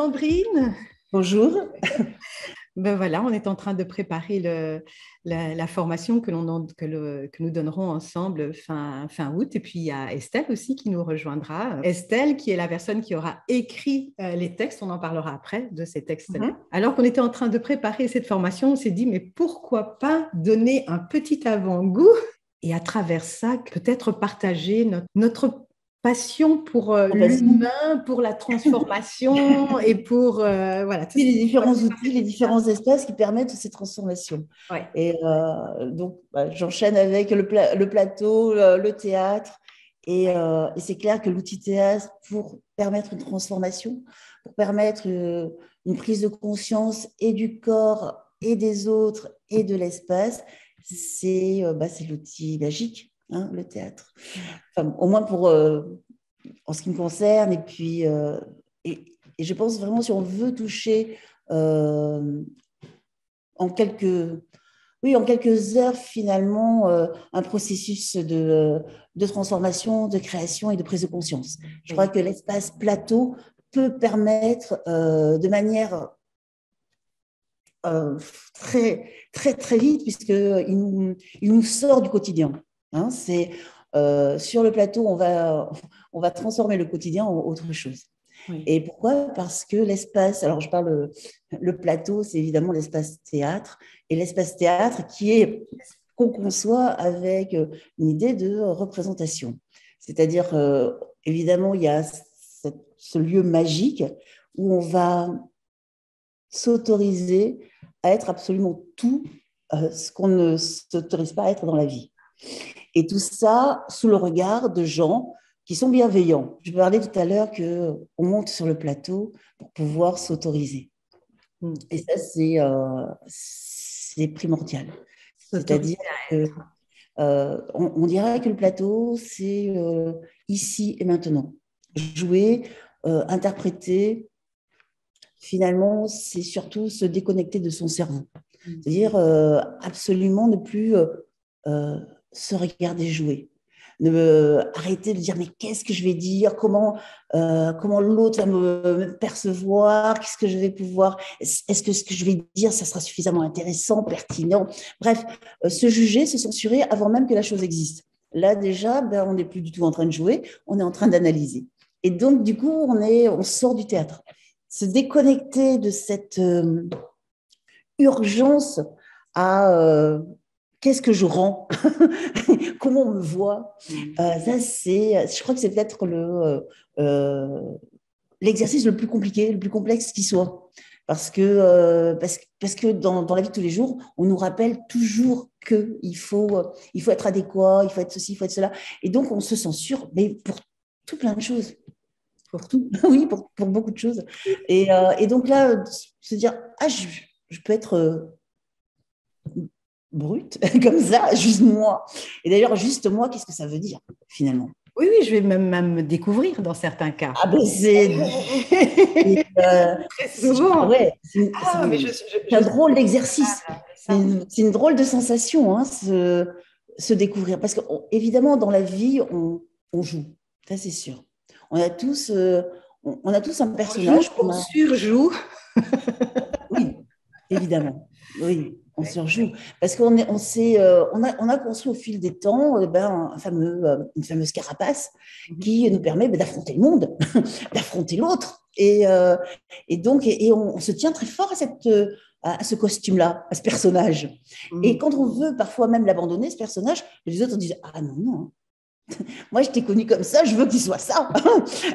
Sandrine. Bonjour. Ben voilà, on est en train de préparer la formation que nous donnerons ensemble fin août. Et puis, il y a Estelle aussi qui nous rejoindra. Estelle, qui est la personne qui aura écrit les textes. On en parlera après de ces textes-là. Alors qu'on était en train de préparer cette formation, on s'est dit, mais pourquoi pas donner un petit avant-goût et à travers ça, peut-être partager notre passion pour l'humain, pour la transformation et pour voilà. Tout les différents outils, les différents espaces qui permettent ces transformations. Ouais. Et donc, j'enchaîne avec le plateau, le théâtre. Et c'est clair que l'outil théâtre, pour permettre une transformation, pour permettre une prise de conscience et du corps et des autres et de l'espace, c'est l'outil magique, hein, le théâtre. Enfin, au moins en ce qui me concerne. Et puis, et je pense vraiment, si on veut toucher en quelques heures, finalement, un processus de transformation, de création et de prise de conscience. Je crois que l'espace plateau peut permettre de manière très, très, très vite, puisqu'il nous sort du quotidien. Hein, c'est sur le plateau, on va transformer le quotidien en autre chose. Oui. Et pourquoi ? Parce que l'espace, alors je parle, le plateau, c'est évidemment l'espace théâtre, et l'espace théâtre qu'on conçoit avec une idée de représentation. C'est-à-dire, évidemment, il y a ce lieu magique où on va s'autoriser à être absolument tout ce qu'on ne s'autorise pas à être dans la vie. Et tout ça sous le regard de gens qui sont bienveillants. Je parlais tout à l'heure qu'on monte sur le plateau pour pouvoir s'autoriser. Et ça, c'est primordial. C'est-à-dire on dirait que le plateau, c'est ici et maintenant. Jouer, interpréter, finalement, c'est surtout se déconnecter de son cerveau. C'est-à-dire absolument ne plus se regarder jouer. Arrêter de dire mais qu'est-ce que je vais dire, comment l'autre va me percevoir, qu'est-ce que je vais pouvoir, est-ce que ce que je vais dire, ça sera suffisamment intéressant, pertinent, bref, se juger, se censurer avant même que la chose existe. Là déjà, on n'est plus du tout en train de jouer, on est en train d'analyser. Et donc du coup, on sort du théâtre. Se déconnecter de cette urgence à qu'est-ce que je rends, comment on me voit. Je crois que c'est peut-être l'exercice le plus compliqué, le plus complexe qui soit. Parce que dans la vie de tous les jours, on nous rappelle toujours qu'il faut être adéquat, il faut être ceci, il faut être cela. Et donc, on se censure, mais pour tout plein de choses. Pour tout, oui, pour beaucoup de choses. Et donc là, se dire, je peux être brute, comme ça, juste moi. Et d'ailleurs, juste moi, qu'est-ce que ça veut dire, finalement ? Oui, je vais même me découvrir dans certains cas. Ah ben c'est très souvent. Ouais, c'est un drôle d'exercice. C'est une drôle de sensation, hein, se découvrir. Parce qu'évidemment, dans la vie, on joue. Ça, c'est sûr. On a tous un personnage. On surjoue. Oui, évidemment. Oui, on surjoue. Parce qu'on a construit au fil des temps une fameuse carapace qui nous permet d'affronter le monde, d'affronter l'autre. Et donc, on se tient très fort à ce costume-là, à ce personnage. Et quand on veut parfois même l'abandonner, ce personnage, les autres disent « Ah non, non, moi je t'ai connu comme ça, je veux qu'il soit ça. »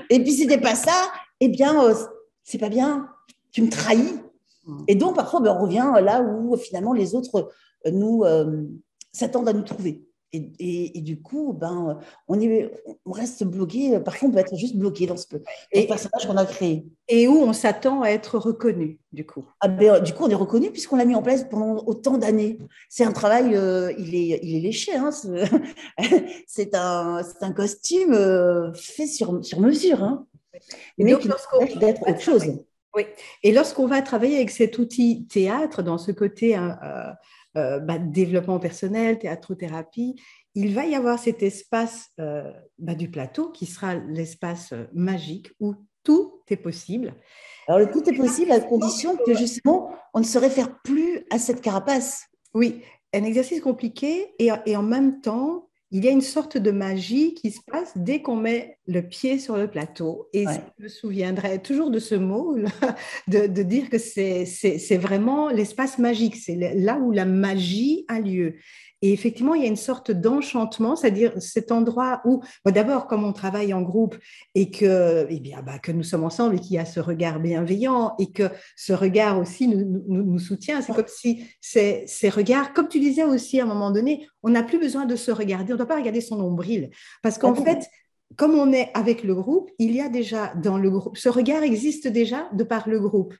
Et puis si t'es pas ça, eh bien, c'est pas bien, tu me trahis. Et donc, parfois, on revient là où, finalement, les autres s'attendent à nous trouver. Et du coup, on reste bloqué. Parfois, on peut être juste bloqué dans ce personnage qu'on a créé. Et où on s'attend à être reconnu, du coup. Du coup, on est reconnu puisqu'on l'a mis en place pendant autant d'années. C'est un travail, il est léché. Hein, c'est un costume fait sur mesure. Hein, mais donc, qui empêche d'être autre chose. Oui. Et lorsqu'on va travailler avec cet outil théâtre, dans ce côté développement personnel, théâtre-thérapie, il va y avoir cet espace du plateau qui sera l'espace magique où tout est possible. Alors, le tout est possible à condition que, justement, on ne se réfère plus à cette carapace. Oui, un exercice compliqué et en même temps, il y a une sorte de magie qui se passe dès qu'on met le pied sur le plateau. Et Ouais. je me souviendrai toujours de ce mot, là, de dire que c'est vraiment l'espace magique, c'est là où la magie a lieu. Et effectivement, il y a une sorte d'enchantement, c'est-à-dire cet endroit où, bon, d'abord, comme on travaille en groupe et que, eh bien, bah, que nous sommes ensemble et qu'il y a ce regard bienveillant et que ce regard aussi nous soutient, c'est comme si ces regards, comme tu disais aussi à un moment donné, on n'a plus besoin de se regarder, on ne doit pas regarder son nombril. Parce Ah qu'en bon. fait, comme on est avec le groupe, il y a déjà dans le groupe, ce regard existe déjà de par le groupe.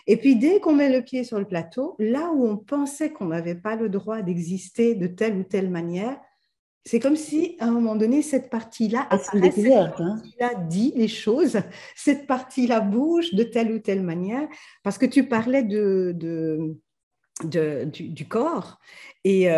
Et puis dès qu'on met le pied sur le plateau, là où on pensait qu'on n'avait pas le droit d'exister de telle ou telle manière, c'est comme si à un moment donné, cette partie-là Ah, c'est une apparaît, cette découverte. Hein. partie-là dit les choses, cette partie-là bouge de telle ou telle manière, parce que tu parlais du corps. Et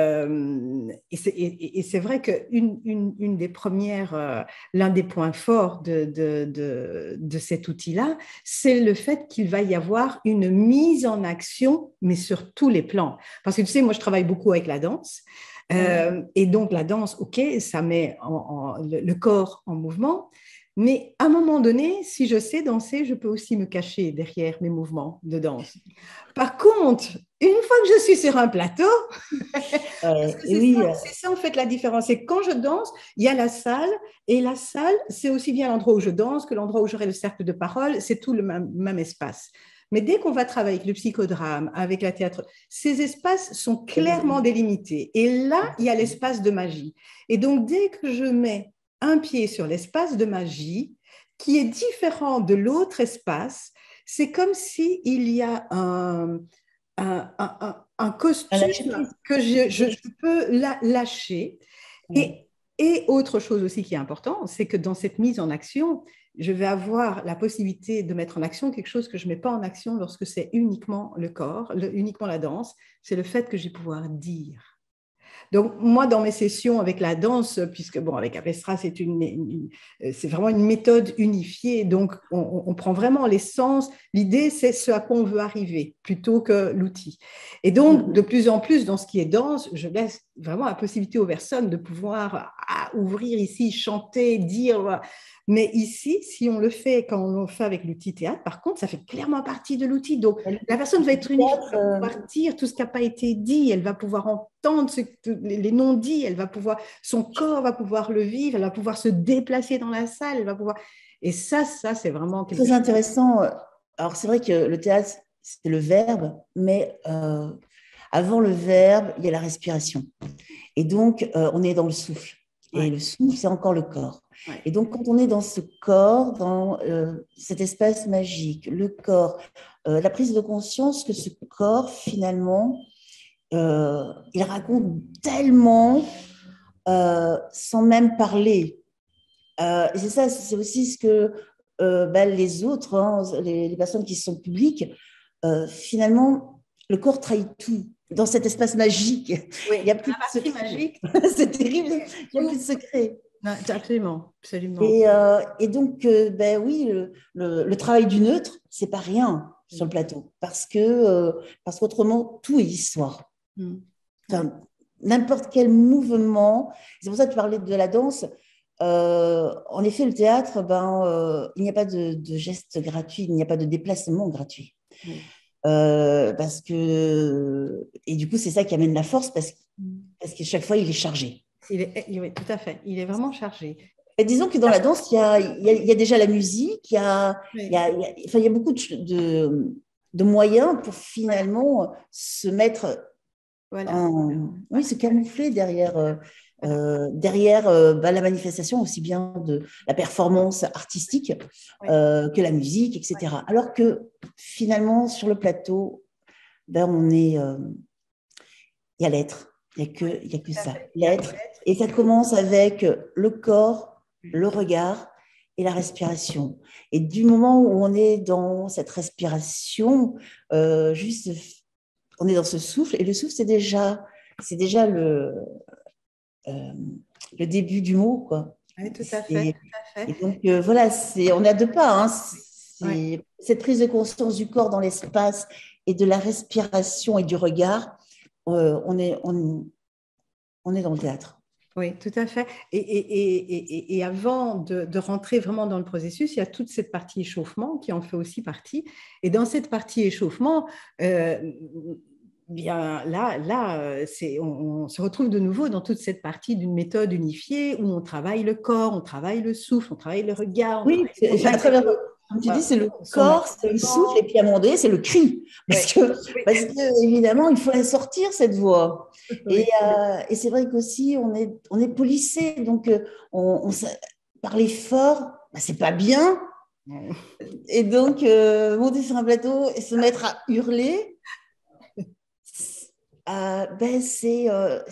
c'est vrai qu'une des premières, l'un des points forts de cet outil-là, c'est le fait qu'il va y avoir une mise en action, mais sur tous les plans. Parce que tu sais, moi, je travaille beaucoup avec la danse. Et donc, la danse, OK, ça met le corps en mouvement. Mais à un moment donné, si je sais danser, je peux aussi me cacher derrière mes mouvements de danse. Par contre, une fois que je suis sur un plateau, parce que Et oui, c'est ça en fait la différence. C'est quand je danse, il y a la salle, et la salle, c'est aussi bien l'endroit où je danse que l'endroit où j'aurai le cercle de parole, c'est tout le même espace. Mais dès qu'on va travailler avec le psychodrame, avec la théâtre, ces espaces sont clairement délimités. Et là, il y a l'espace de magie. Et donc, dès que je mets un pied sur l'espace de magie, qui est différent de l'autre espace, c'est comme s'il y a un un lâcher costume prise. que je peux lâcher. Ouais. Et autre chose aussi qui est important, c'est que dans cette mise en action, je vais avoir la possibilité de mettre en action quelque chose que je ne mets pas en action lorsque c'est uniquement le corps, uniquement la danse, c'est le fait que je vais pouvoir dire. Donc, moi, dans mes sessions avec la danse, puisque, bon, avec Apestra, c'est vraiment une méthode unifiée. Donc, on prend vraiment l'essence. L'idée, c'est ce à quoi on veut arriver plutôt que l'outil. Et donc, de plus en plus, dans ce qui est danse, je laisse vraiment la possibilité aux personnes de pouvoir ouvrir ici, chanter, dire. Mais ici, si on le fait quand on le fait avec l'outil théâtre, par contre, ça fait clairement partie de l'outil. Donc, la personne va être unifiée, elle va pouvoir dire tout ce qui n'a pas été dit, elle va pouvoir entendre les non-dits, elle va pouvoir, son corps va pouvoir le vivre, elle va pouvoir se déplacer dans la salle, elle va pouvoir. Et ça c'est vraiment quelque Très chose. intéressant. Alors, c'est vrai que le théâtre, c'est le verbe, mais avant le verbe, il y a la respiration. Et donc, on est dans le souffle. Et Ouais, le souffle, c'est encore le corps. ouais. Et donc, quand on est dans ce corps, dans cet espace magique, le corps, la prise de conscience que ce corps, finalement, il raconte tellement sans même parler. Et c'est ça, c'est aussi ce que les autres, hein, les personnes qui sont publiques, finalement, le corps trahit tout dans cet espace magique. Oui, Il n'y a plus la de partie secret. magique, C'est terrible, il n'y a plus de secret. non, absolument, absolument. Et donc, oui, le travail du neutre, c'est pas rien sur le plateau, parce qu'autrement, tout est histoire. Mm. Ouais. Enfin, n'importe quel mouvement. C'est pour ça que tu parlais de la danse. En effet, le théâtre, il n'y a pas de geste gratuit, il n'y a pas de déplacement gratuit. Oui. Parce que, et du coup, c'est ça qui amène la force, Mm. parce qu'à chaque fois, il est chargé. Oui, tout à fait. Il est vraiment chargé. Et disons que dans la danse, il y a déjà la musique, Oui. enfin, il y a beaucoup de moyens pour finalement se mettre Voilà. oui, se camoufler derrière, Voilà. la manifestation aussi bien de la performance artistique Oui. que la musique, etc. Alors que finalement, sur le plateau, il y a l'être, il y a que Tout à ça, fait. Il y a l'être. l'être. Et ça commence avec le corps, le regard et la respiration. Et du moment où on est dans cette respiration, juste on est dans ce souffle, et le souffle, c'est déjà euh, début du mot, quoi. Oui, tout à fait. Tout à fait. Et donc, voilà, on est à deux pas, hein. Ouais. Cette prise de conscience du corps dans l'espace et de la respiration et du regard, on est dans le théâtre. Oui, tout à fait. Et avant de rentrer vraiment dans le processus, il y a toute cette partie échauffement qui en fait aussi partie. Et dans cette partie échauffement, bien on se retrouve de nouveau dans toute cette partie d'une méthode unifiée où on travaille le corps, on travaille le souffle, on travaille le regard, on Oui, travaille le à contact travers, avec comme tu dis, c'est le son corps, c'est le souffle, et environnement. puis à un moment donné, c'est le cri. Ouais. Oui, Parce que, évidemment, il faut la sortir, cette voix. oui. Et c'est vrai qu'aussi, on est policé. Donc, parler fort, bah, c'est pas bien. Et donc, monter sur un plateau et se mettre à hurler, c'est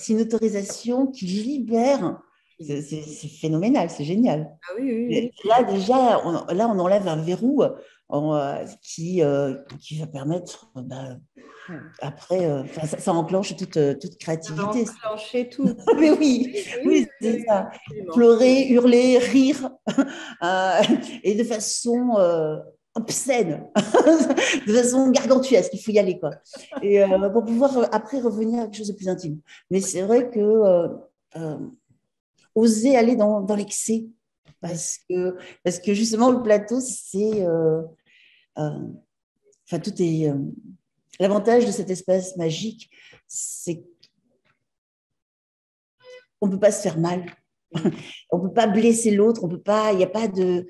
une autorisation qui libère. C'est phénoménal, c'est génial. Ah oui, oui, Et oui. là, déjà, on enlève un verrou qui va permettre, Ouais. après, ça enclenche toute Ça va créativité. enclencher tout. Mais oui, Oui, oui, oui, oui, c'est oui, ça. absolument. Pleurer, hurler, rire, euh, et de façon obscène, de façon gargantuesque, il faut y aller, quoi. Et pour pouvoir après revenir à quelque chose de plus intime. Mais c'est vrai que euh, oser aller dans l'excès, Oui. parce que justement, le plateau, euh, enfin, tout est. L'avantage de cet espace magique, c'est qu'on ne peut pas se faire mal. On ne peut pas blesser l'autre, on peut pas, il n'y a pas de.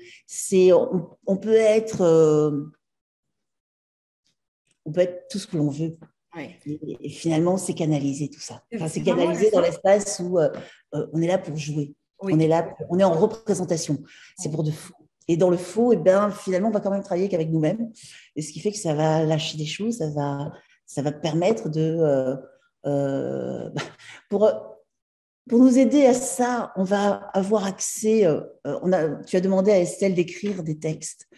On peut être tout ce que l'on veut. Ouais. Et finalement, c'est canalisé tout ça. Enfin, c'est C'est vraiment le canalisé dans sens. l'espace où on est là pour jouer. On est Oui. là, on est en représentation. C'est pour de faux. Et dans le faux, finalement, on va quand même travailler qu'avec nous-mêmes. Et ce qui fait que ça va lâcher des choses, ça va permettre pour, pour nous aider à ça, on va avoir accès. Tu as demandé à Estelle d'écrire des textes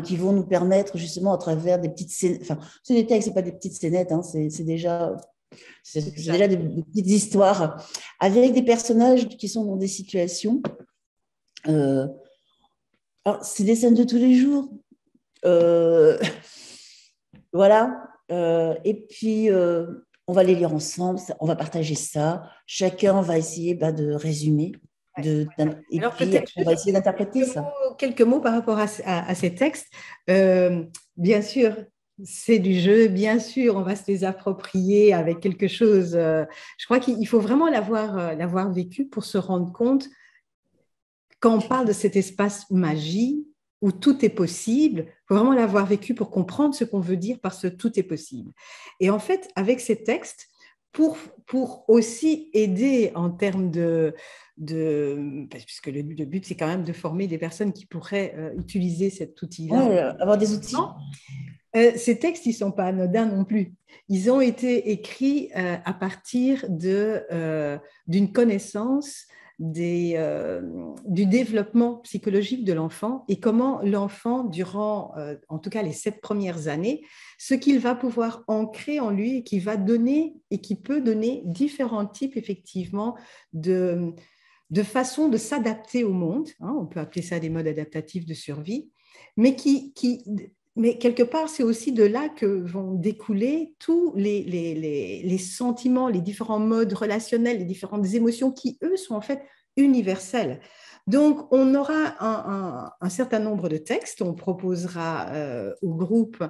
qui vont nous permettre justement à travers des petites scènes. Enfin, c'est des textes, c'est pas des petites scénettes. C'est déjà c'est Ça. déjà des petites histoires avec des personnages qui sont dans des situations. Euh, alors, c'est des scènes de tous les jours. Euh, voilà. Et puis, on va les lire ensemble, on va partager ça. Chacun va essayer de résumer. Ouais. Et Alors puis, peut-être après, on va juste essayer d'interpréter ça. quelques mots par rapport à ces textes. Bien sûr, c'est du jeu, bien sûr, on va se les approprier avec quelque chose. Je crois qu'il faut vraiment l'avoir vécu pour se rendre compte quand on parle de cet espace magie où tout est possible, il faut vraiment l'avoir vécu pour comprendre ce qu'on veut dire par ce tout est possible. Et en fait, avec ces textes, pour aussi aider en termes puisque le but, c'est quand même de former des personnes qui pourraient utiliser cet outil-là. Ouais, avoir des outils. Ces textes, ils ne sont pas anodins non plus. Ils ont été écrits à partir d'une connaissance du développement psychologique de l'enfant et comment l'enfant, durant en tout cas les 7 premières années, ce qu'il va pouvoir ancrer en lui et qui va donner et qui peut donner différents types effectivement de façons de s'adapter au monde. On peut appeler ça des modes adaptatifs de survie, mais mais quelque part, c'est aussi de là que vont découler tous les sentiments, les différents modes relationnels, les différentes émotions qui, eux, sont en fait universels. Donc, on aura un certain nombre de textes, on proposera au groupe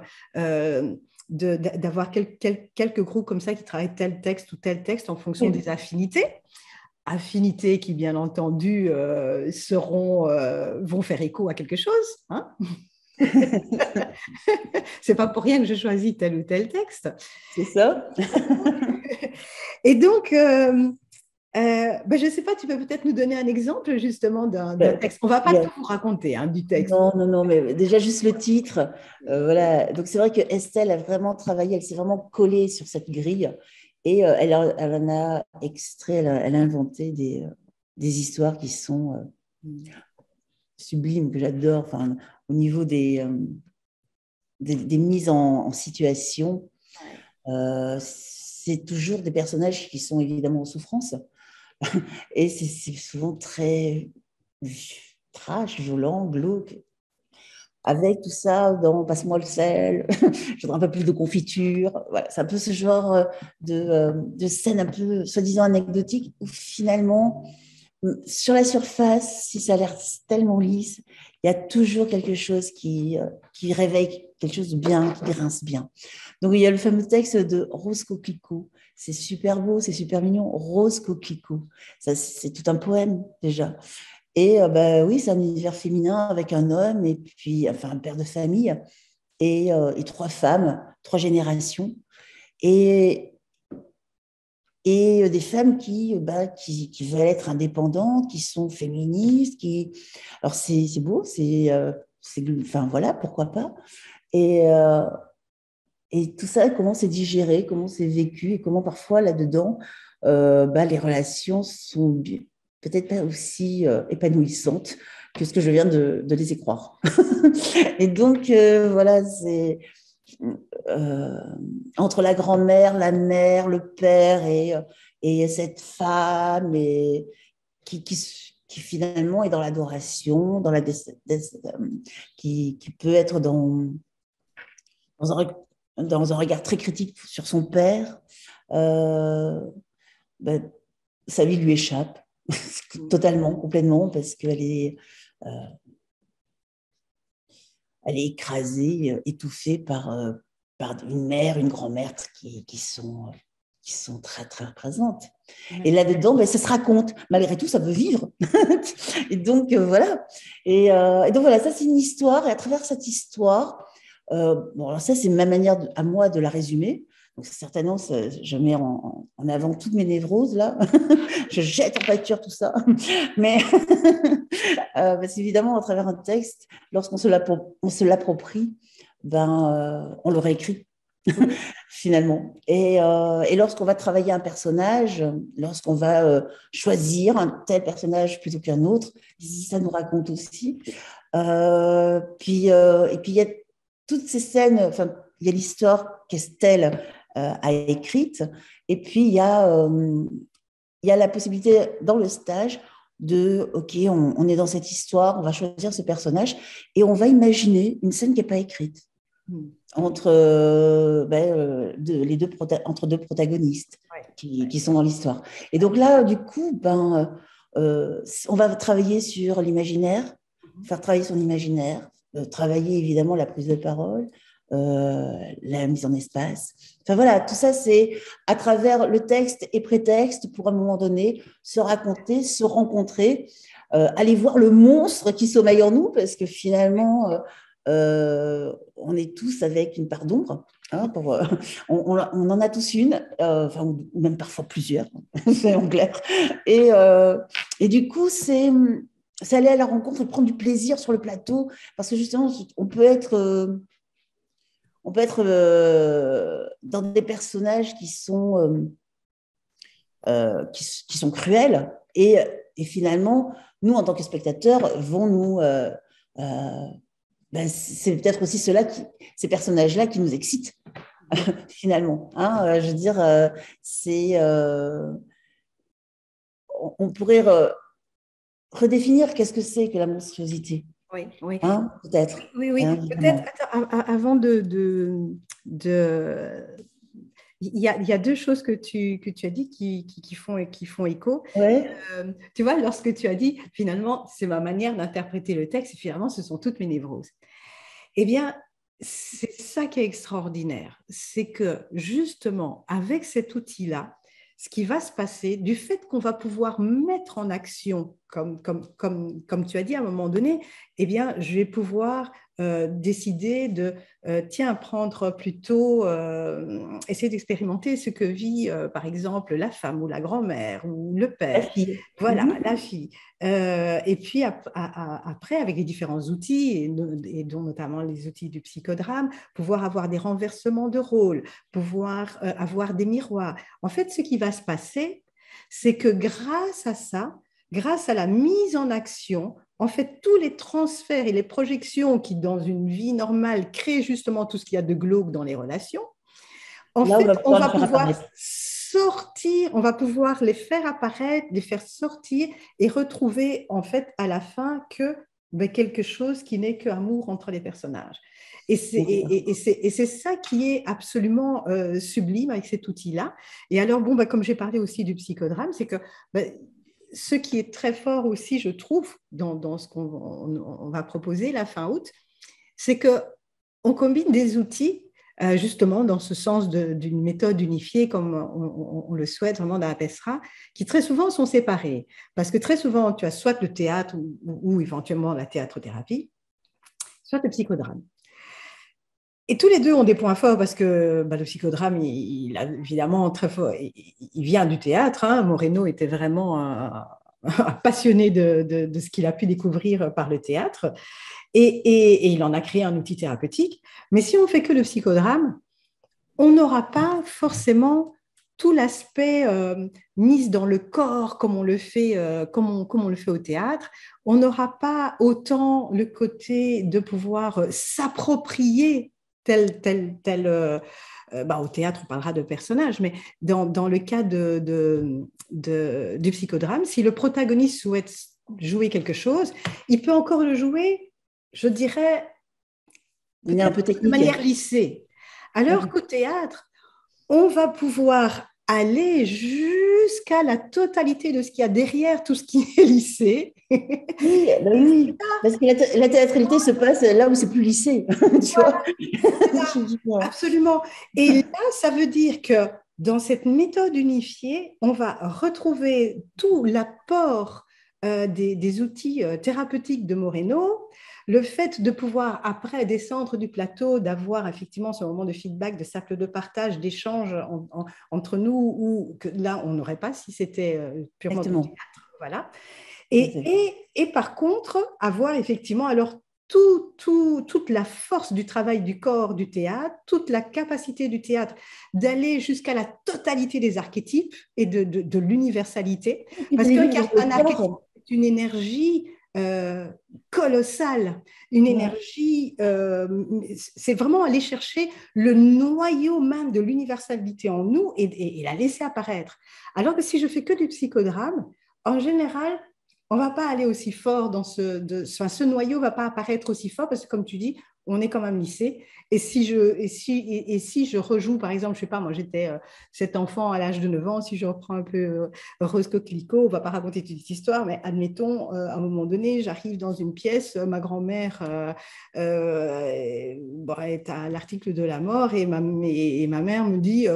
d'avoir quelques groupes comme ça qui travaillent tel texte ou tel texte en fonction des affinités. Affinités qui, bien entendu, vont faire écho à quelque chose. C'est pas pour rien que je choisis tel ou tel texte. C'est ça. Et donc, je ne sais pas, tu peux peut-être nous donner un exemple justement d'un texte. On ne va pas Bien. tout vous raconter du texte. Non, non, non, mais déjà juste le titre. Voilà. Donc c'est vrai que Estelle a vraiment travaillé, elle s'est vraiment collée sur cette grille et elle en a extrait, elle a inventé des histoires qui sont sublimes, que j'adore. Enfin, au niveau des mises en situation, c'est toujours des personnages qui sont évidemment en souffrance et c'est souvent très trash, violent, glauque. avec tout ça dans passe-moi le sel, je voudrais un peu plus de confiture. Voilà, c'est un peu ce genre de scène un peu soi-disant anecdotique où finalement, sur la surface, si ça a l'air tellement lisse, il y a toujours quelque chose qui réveille quelque chose de bien, qui grince bien. Donc, il y a le fameux texte de Rose Coquelicot. C'est super beau, c'est super mignon. Rose Coquelicot. Ça, c'est tout un poème déjà. Et bah, oui, c'est un univers féminin avec un homme et puis enfin un père de famille et trois femmes, trois générations. Et, et des femmes qui veulent être indépendantes, qui sont féministes, qui... Alors, c'est beau, enfin, voilà, pourquoi pas. Et, euh, et tout ça, comment c'est digéré, comment c'est vécu et comment parfois là-dedans, les relations sont peut-être pas aussi épanouissantes que ce que je viens de laisser croire. Et donc, voilà, c'est euh, entre la grand-mère, la mère, le père et cette femme qui, qui, qui finalement est dans l'adoration, qui peut être dans un, dans un regard très critique sur son père, euh, ben, sa vie lui échappe totalement, complètement, parce euh, elle est écrasée, étouffée par une mère, une grand-mère qui sont très, très présentes. Et là-dedans, ben, ça se raconte. Malgré tout, ça veut vivre. Et donc, voilà. Et donc, voilà, ça, c'est une histoire. Et à travers cette histoire, bon, alors ça, c'est ma manière à moi de la résumer. Donc, certainement, je mets en avant toutes mes névroses, là. Je jette en pâture tout ça. Mais parce qu'évidemment, à travers un texte, lorsqu'on on se l'approprie, on le réécrit finalement. Et lorsqu'on va travailler un personnage, lorsqu'on va choisir un tel personnage plutôt qu'un autre, ça nous raconte aussi. Et puis, il y a toutes ces scènes, enfin, il y a l'histoire qu'Estelle a écrite, et puis il y a la possibilité dans le stage OK, on est dans cette histoire, on va choisir ce personnage, et on va imaginer une scène qui n'est pas écrite entre, entre deux protagonistes qui sont dans l'histoire. Et donc là, du coup, on va travailler sur l'imaginaire, faire travailler son imaginaire, travailler évidemment la prise de parole, la mise en espace. Enfin voilà, tout ça, c'est à travers le texte et prétexte pour à un moment donné se raconter, se rencontrer, aller voir le monstre qui sommeille en nous, parce que finalement, on est tous avec une part d'ombre. Hein, on en a tous une, enfin, ou même parfois plusieurs, c'est en clair. Et du coup, c'est aller à la rencontre et prendre du plaisir sur le plateau, parce que justement, on peut être dans des personnages qui sont cruels et finalement, nous, en tant que spectateurs, vont nous... c'est peut-être aussi ces personnages-là qui nous excitent, finalement. Hein, je veux dire, on pourrait redéfinir qu'est-ce que c'est que la monstruosité. Oui, oui. Hein, peut-être. Oui, oui. Hein, Peut-être, avant de, il y a deux choses que tu as dit qui font écho. ouais. Tu vois, lorsque tu as dit, finalement, c'est ma manière d'interpréter le texte, et finalement, ce sont toutes mes névroses. Eh bien, c'est ça qui est extraordinaire. C'est que, justement, avec cet outil-là, ce qui va se passer, du fait qu'on va pouvoir mettre en action, comme tu as dit à un moment donné, eh bien, je vais pouvoir décider de, tiens, prendre plutôt, essayer d'expérimenter ce que vit, par exemple, la femme ou la grand-mère ou le La père. fille. Voilà, Mhm. la fille. Et puis après, avec les différents outils, et dont notamment les outils du psychodrame, pouvoir avoir des renversements de rôle, pouvoir avoir des miroirs. En fait, ce qui va se passer, c'est que grâce à ça, grâce à la mise en action, en fait, tous les transferts et les projections qui, dans une vie normale, créent justement tout ce qu'il y a de glauque dans les relations, en Là, on va fait, on pouvoir le va faire pouvoir apparaître. sortir, on va pouvoir les faire apparaître, les faire sortir et retrouver, en fait, à la fin que quelque chose qui n'est qu'amour entre les personnages. Et D'accord. c'est ça qui est absolument sublime avec cet outil-là. Et alors, bon, comme j'ai parlé aussi du psychodrame, c'est que ce qui est très fort aussi, je trouve, dans ce qu'on va proposer la fin août, c'est qu'on combine des outils justement dans ce sens d'une méthode unifiée comme on le souhaite vraiment dans la PESRA, qui très souvent sont séparés. Parce que très souvent, tu as soit le théâtre ou éventuellement la théâtre-thérapie, soit le psychodrame. Et tous les deux ont des points forts parce que le psychodrame, il a évidemment très fort, il vient du théâtre. Hein. Moreno était vraiment un passionné de ce qu'il a pu découvrir par le théâtre. Et il en a créé un outil thérapeutique. Mais si on fait que le psychodrame, on n'aura pas forcément tout l'aspect mise dans le corps comme on le fait, comme on le fait au théâtre. On n'aura pas autant le côté de pouvoir s'approprier tel au théâtre, on parlera de personnages, mais dans le cas du psychodrame, si le protagoniste souhaite jouer quelque chose, il peut encore le jouer, je dirais, Un peu de technique. manière lissée. Alors qu'au théâtre, on va pouvoir aller jusqu'à la totalité de ce qu'il y a derrière tout ce qui est lissé. Oui, oui, parce que la théâtralité se passe là où c'est plus lissé, tu vois. Absolument. Et là, ça veut dire que dans cette méthode unifiée, on va retrouver tout l'apport des outils thérapeutiques de Moreno, le fait de pouvoir, après descendre du plateau, d'avoir effectivement ce moment de feedback, de cercle de partage, d'échange entre nous, ou que là, on n'aurait pas si c'était purement du Exactement. théâtre. Voilà. Tout à fait. Et par contre, avoir effectivement alors toute la force du travail du corps du théâtre, toute la capacité du théâtre d'aller jusqu'à la totalité des archétypes et de l'universalité. Et Parce d'aller qu'un vivre un le archétype, corps. c'est une énergie colossale, une Ouais. énergie, c'est vraiment aller chercher le noyau même de l'universalité en nous et la laisser apparaître. Alors que si je fais que du psychodrame, en général, on ne va pas aller aussi fort dans ce noyau ne va pas apparaître aussi fort parce que, comme tu dis, on est quand même lissé. Et si je rejoue, par exemple, je ne sais pas, moi j'étais cet enfant à l'âge de 9 ans, si je reprends un peu Rose Coquelicot, on ne va pas raconter toute cette histoire, mais admettons, à un moment donné, j'arrive dans une pièce, ma grand-mère est à l'article de la mort et ma mère me dit,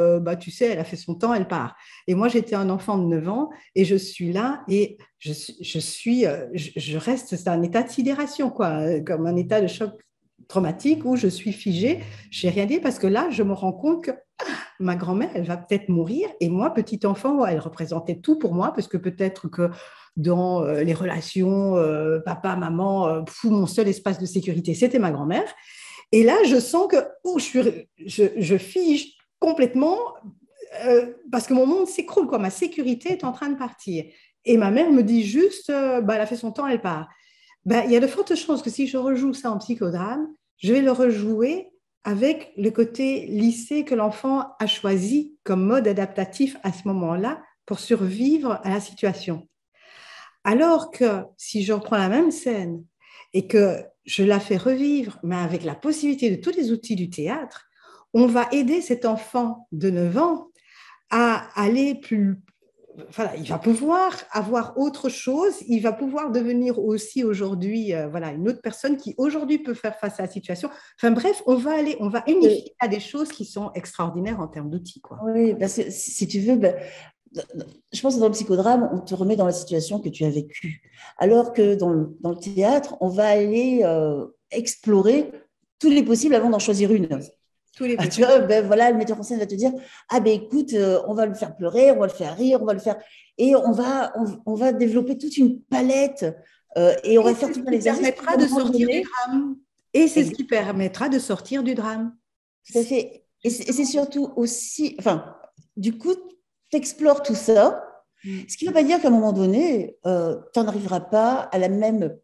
tu sais, elle a fait son temps, elle part. Et moi, j'étais un enfant de 9 ans et je suis là et je reste, c'est un état de sidération, quoi, comme un état de choc traumatique où je suis figée, je n'ai rien dit parce que là, je me rends compte que ma grand-mère, elle va peut-être mourir et moi, petit enfant, elle représentait tout pour moi parce que peut-être que dans les relations papa, maman, mon seul espace de sécurité, c'était ma grand-mère. Et là, je sens que je fige complètement parce que mon monde s'écroule, quoi. Ma sécurité est en train de partir. Et ma mère me dit juste, elle a fait son temps, elle part. Il y a de fortes chances que si je rejoue ça en psychodrame, je vais le rejouer avec le côté lissé que l'enfant a choisi comme mode adaptatif à ce moment-là pour survivre à la situation. Alors que si je reprends la même scène et que je la fais revivre, mais avec la possibilité de tous les outils du théâtre, on va aider cet enfant de 9 ans à aller plus. Voilà, il va pouvoir avoir autre chose, il va pouvoir devenir aussi aujourd'hui une autre personne qui aujourd'hui peut faire face à la situation. Enfin bref, on va unifier à des choses qui sont extraordinaires en termes d'outils, quoi. Oui, parce que si tu veux, je pense que dans le psychodrame, on te remet dans la situation que tu as vécue. Alors que dans le théâtre, on va aller explorer tous les possibles avant d'en choisir une. Tous les Tu possibles. vois, voilà, le metteur en scène va te dire, ah ben écoute, on va le faire pleurer, on va le faire rire, on va le faire... Et on va développer toute une palette et on Et va faire c'est tout ce un qui exercice permettra pour de un moment sortir du donné. drame. Et c'est ce qui permettra de sortir du drame. Tout à fait. Et c'est surtout aussi, enfin, du coup, tu explores tout ça, ce qui ne veut pas dire qu'à un moment donné, tu n'en arriveras pas à la même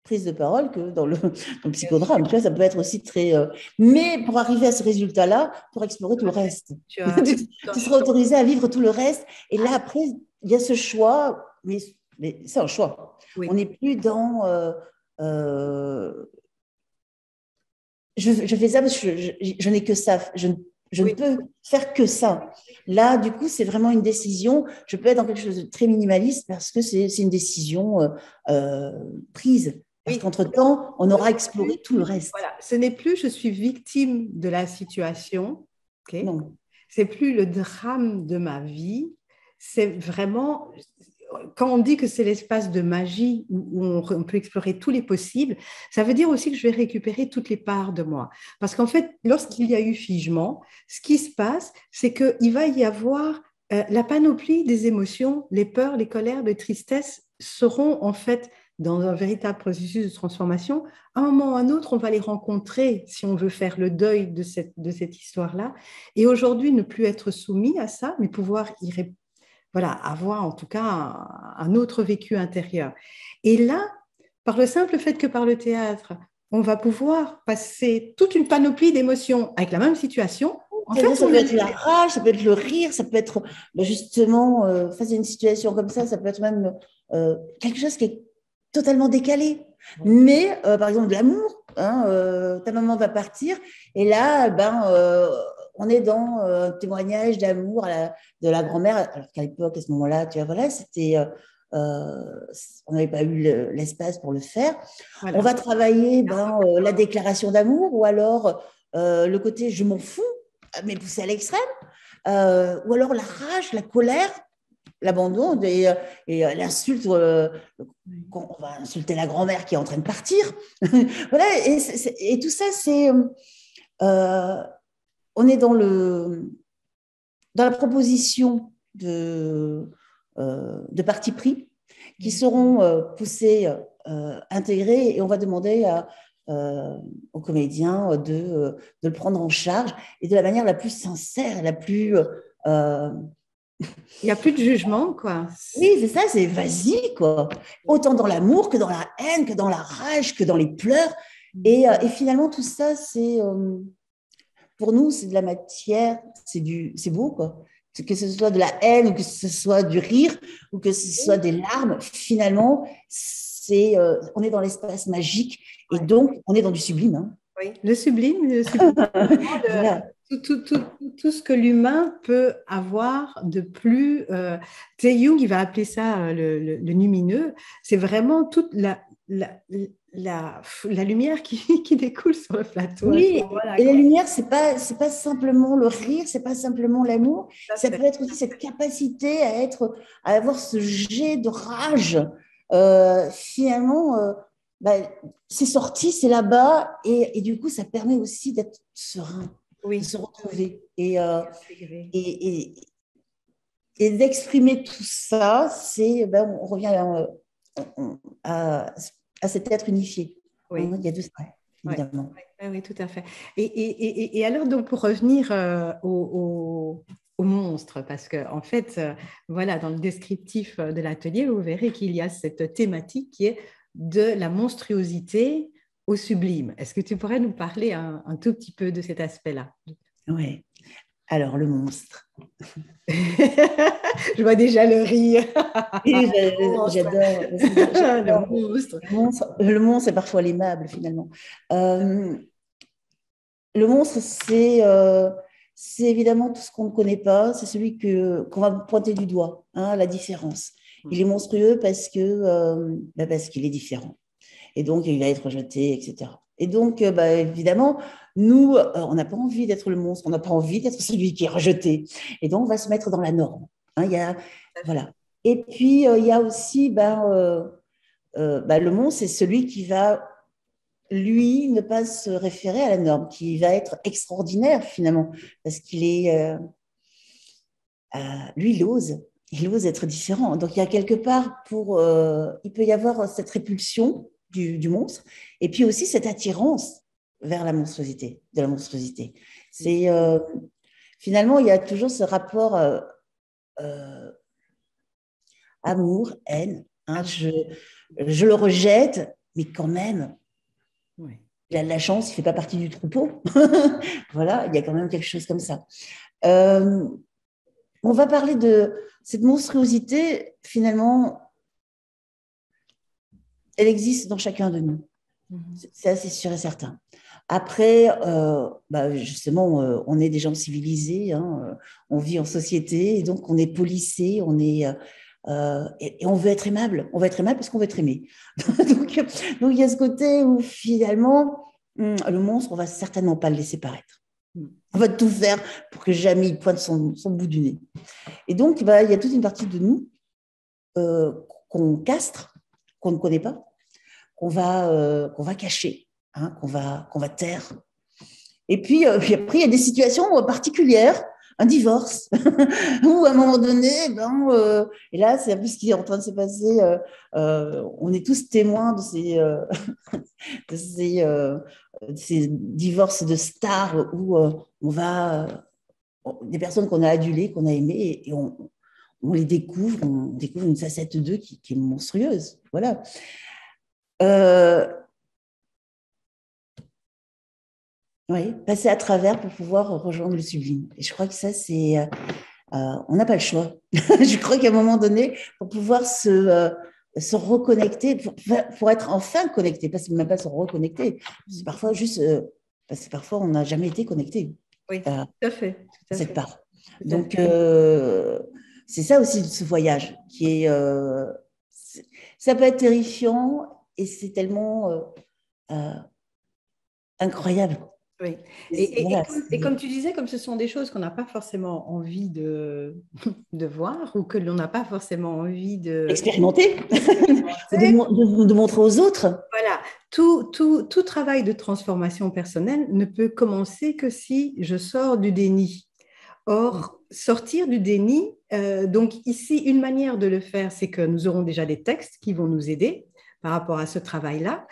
prise de parole que dans dans le psychodrame. Tu vois, ça peut être aussi très... mais pour arriver à ce résultat-là, pour explorer tout le reste. Tu as Tu seras autorisé à vivre tout le reste. Et là, après, il y a ce choix, mais c'est un choix. oui. On n'est plus dans... je fais ça parce que je n'ai que ça. Je ne Oui. peux faire que ça. Là, du coup, c'est vraiment une décision. Je peux être dans quelque chose de très minimaliste parce que c'est une décision prise. Parce Oui. qu'entre-temps, on aura exploré tout le reste. Voilà, ce n'est plus je suis victime de la situation, ok? Non. C'est plus le drame de ma vie, c'est vraiment, quand on dit que c'est l'espace de magie où on peut explorer tous les possibles, ça veut dire aussi que je vais récupérer toutes les parts de moi. Parce qu'en fait, lorsqu'il y a eu figement, ce qui se passe, c'est qu'il va y avoir la panoplie des émotions, les peurs, les colères, les tristesses seront en fait dans un véritable processus de transformation. À un moment ou à un autre, on va les rencontrer si on veut faire le deuil de cette histoire-là. Et aujourd'hui, ne plus être soumis à ça, mais pouvoir voilà, avoir en tout cas un autre vécu intérieur. Et là, par le simple fait que par le théâtre, on va pouvoir passer toute une panoplie d'émotions avec la même situation. En fait, Ça peut être la rage, ça peut être le rire, ça peut être justement, face à une situation comme ça peut être même quelque chose qui est totalement décalé. Mais, par exemple, de l'amour, hein, ta maman va partir, et là, on est dans un témoignage d'amour de la grand-mère, alors qu'à l'époque, à ce moment-là, tu vois, voilà, on n'avait pas eu l'espace pour le faire. voilà. On va travailler la déclaration d'amour, ou alors le côté je m'en fous, mais poussé à l'extrême, ou alors la rage, la colère, l'abandon et l'insulte, quand on va insulter la grand-mère qui est en train de partir. Voilà, et tout ça, on est dans la proposition de parti pris qui seront poussés, intégrés, et on va demander aux comédiens de le prendre en charge, et de la manière la plus sincère, la plus... Il n'y a plus de jugement, quoi. oui, c'est ça, c'est vas-y, quoi. Autant dans l'amour que dans la haine, que dans la rage, que dans les pleurs. Et finalement, tout ça, pour nous, c'est de la matière, c'est beau, quoi. Que ce soit de la haine, ou que ce soit du rire, ou que ce soit des larmes, finalement, on est dans l'espace magique, et donc on est dans du sublime. Hein. Oui, le sublime, Voilà. tout ce que l'humain peut avoir de plus. Tu sais, Jung, il va appeler ça le lumineux. C'est vraiment toute la lumière qui découle sur le plateau. Oui, Voilà, et la quoi. lumière, c'est pas simplement le rire, c'est pas simplement l'amour, Tout à ça fait. peut être aussi cette capacité à avoir ce jet de rage. Finalement, bah, c'est sorti, c'est là-bas, et du coup, ça permet aussi d'être serein, de Oui, se oui, retrouver intégré. et, et d'exprimer tout ça. On revient à, à cet être unifié. Oui, Hein, il y a tout ça, oui, évidemment. oui, tout à fait. Et alors, donc, pour revenir au monstre, parce que en fait, voilà, dans le descriptif de l'atelier, vous verrez qu'il y a cette thématique qui est de la monstruosité au sublime. Est-ce que tu pourrais nous parler un tout petit peu de cet aspect-là? Ouais. Alors, le monstre. Je vois déjà le rire. Et Monstre. j'adore. Le J'adore. monstre. Le monstre est parfois l'aimable, finalement. Euh, le monstre, c'est évidemment tout ce qu'on ne connaît pas. C'est celui qu'on va pointer du doigt, hein, la différence. Il est monstrueux parce qu'il est différent. Et donc, il va être rejeté, etc. Et donc, évidemment, nous, on n'a pas envie d'être le monstre, on n'a pas envie d'être celui qui est rejeté. Et donc, on va se mettre dans la norme. Hein, voilà. Et puis, il y a aussi, le monstre, c'est celui qui va, lui, ne pas se référer à la norme, qui va être extraordinaire, finalement, parce qu'il est, lui, il ose être différent. Donc, il y a quelque part, il peut y avoir cette répulsion du monstre, et puis aussi cette attirance vers la monstruosité, de la monstruosité. Finalement, il y a toujours ce rapport euh, amour, haine. Hein, je le rejette, mais quand même, Oui. il a de la chance, il ne fait pas partie du troupeau. Voilà, il y a quand même quelque chose comme ça. Euh, on va parler de cette monstruosité, finalement, elle existe dans chacun de nous. C'est assez sûr et certain. Après, justement, on est des gens civilisés, hein, on vit en société, et donc on est policé, et on veut être aimable. On veut être aimable parce qu'on veut être aimé. donc, il y a ce côté où finalement, le monstre, on va certainement pas le laisser paraître. On va tout faire pour que jamais il pointe son bout du nez. Et donc, il y a toute une partie de nous qu'on castre, qu'on ne connaît pas, qu'on va cacher, hein, qu'on va taire. Et puis après, il y a des situations particulières, un divorce, où à un moment donné, et là, c'est un peu ce qui est en train de se passer. On est tous témoins de ces divorces de stars où des personnes qu'on a adulées, qu'on a aimées, et on découvre une facette d'eux qui est monstrueuse. Voilà. Oui, passer à travers pour pouvoir rejoindre le sublime. Et je crois que ça, on n'a pas le choix. Je crois qu'à un moment donné, pour pouvoir se reconnecter, pour être enfin connecté, même pas se reconnecter, c'est parfois juste, parce que parfois on n'a jamais été connecté. Oui, tout à fait. Cette part. Donc, c'est ça aussi ce voyage qui ça peut être terrifiant et c'est tellement incroyable. Oui. Et comme tu disais, comme ce sont des choses qu'on n'a pas forcément envie de voir ou que l'on n'a pas forcément envie expérimenter, de montrer aux autres. Voilà, tout travail de transformation personnelle ne peut commencer que si je sors du déni. Or, sortir du déni, donc ici, une manière de le faire, c'est que nous aurons déjà des textes qui vont nous aider par rapport à ce travail-là.